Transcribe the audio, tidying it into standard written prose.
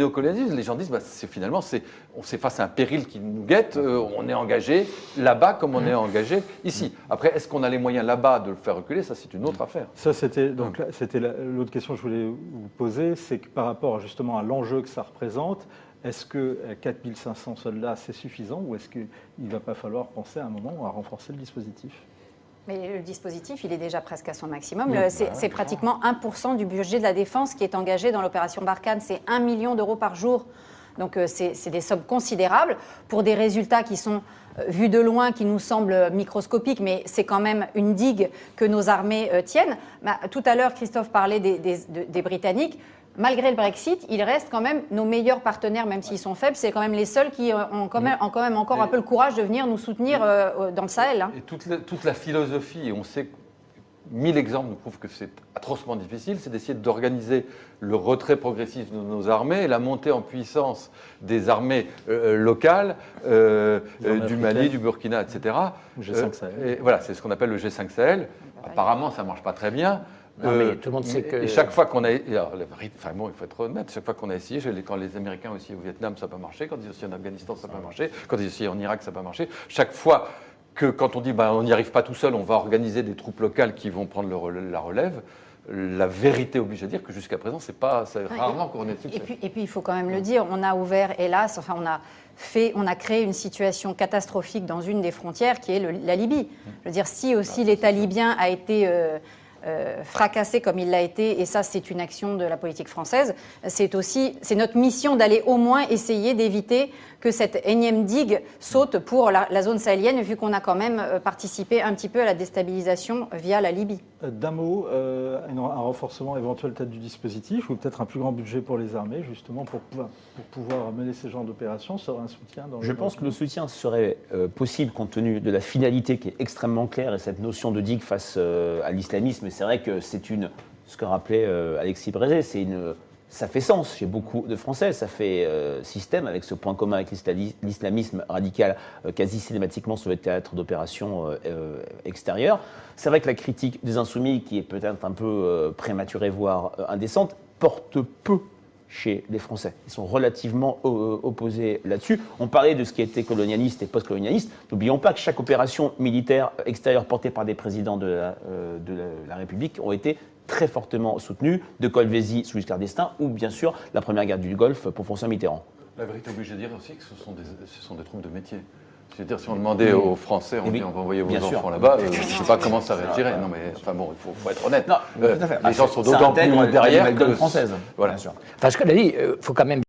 néocolonialisme, les gens disent finalement, on s'est face à un péril qui nous guette, on est engagé là-bas comme on est engagé ici. Après, est-ce qu'on a les moyens là-bas de le faire reculer? Ça, c'est une autre affaire. Ça, c'était l'autre question que je voulais vous poser, c'est que par rapport justement à l'enjeu que ça représente, est-ce que 4500 soldats, c'est suffisant ou est-ce qu'il ne va pas falloir penser à un moment à renforcer le dispositif? Mais le dispositif, il est déjà presque à son maximum. Oui, c'est pratiquement 1% du budget de la défense qui est engagé dans l'opération Barkhane. C'est 1 million d'euros par jour. Donc c'est des sommes considérables pour des résultats qui sont vus de loin, qui nous semblent microscopiques, mais c'est quand même une digue que nos armées tiennent. Tout à l'heure, Christophe parlait des Britanniques. Malgré le Brexit, ils restent quand même nos meilleurs partenaires, même s'ils sont faibles. C'est quand même les seuls qui ont quand même encore un peu le courage de venir nous soutenir dans le Sahel. Et toute la philosophie, et on sait, 1000 exemples nous prouvent que c'est atrocement difficile, c'est d'essayer d'organiser le retrait progressif de nos armées et la montée en puissance des armées locales, du Mali, du Burkina, etc. G5 Sahel. Et voilà, c'est ce qu'on appelle le G5 Sahel. Apparemment, ça ne marche pas très bien. Non, mais tout le monde sait que... Et chaque fois qu'on a... Enfin bon, il faut être honnête, chaque fois qu'on a essayé, quand les Américains aussi au Vietnam, ça n'a pas marché, quand ils sont aussi en Afghanistan, ça n'a pas marché, quand ils sont aussi en Irak, ça n'a pas marché. Chaque fois quand on dit on n'y arrive pas tout seul, on va organiser des troupes locales qui vont prendre la relève, la vérité oblige à dire que jusqu'à présent, c'est rarement couronné de succès. Et puis, il faut quand même le dire, on a ouvert, hélas, enfin, on a créé une situation catastrophique dans une des frontières qui est la Libye. Je veux dire, si aussi l'État libyen a été fracassé comme il l'a été, et ça c'est une action de la politique française, c'est notre mission d'aller au moins essayer d'éviter que cette énième digue saute pour la zone sahélienne, vu qu'on a quand même participé un petit peu à la déstabilisation via la Libye. D'un mot, un renforcement éventuel peut-être du dispositif ou peut-être un plus grand budget pour les armées, justement pour pouvoir mener ce genre d'opération, serait un soutien dans Je pense que le soutien serait possible compte tenu de la finalité qui est extrêmement claire et cette notion de digue face à l'islamisme. Et c'est vrai que c'est ce que rappelait Alexis Brézé, ça fait sens chez beaucoup de Français, ça fait système avec ce point commun avec l'islamisme radical quasi cinématiquement sur le théâtre d'opérations extérieures. C'est vrai que la critique des Insoumis, qui est peut-être un peu prématurée, voire indécente, porte peu chez les Français. Ils sont relativement opposés là-dessus. On parlait de ce qui était colonialiste et post-colonialiste. N'oublions pas que chaque opération militaire extérieure portée par des présidents de la République ont été très fortement soutenus, de Colvézi sous Giscard d'Estaing, ou bien sûr la première guerre du Golfe pour François Mitterrand. La vérité oblige à dire aussi que ce sont des troupes de métier. C'est-à-dire, si on demandait aux Français, on dit on va envoyer vos enfants là-bas, je ne sais pas comment ça réagirait. Non, mais enfin bon, il faut être honnête. Non, tout à fait. Les gens sont d'autant plus derrière que française. Voilà. Bien sûr. Enfin, ce que l'a dit, il faut quand même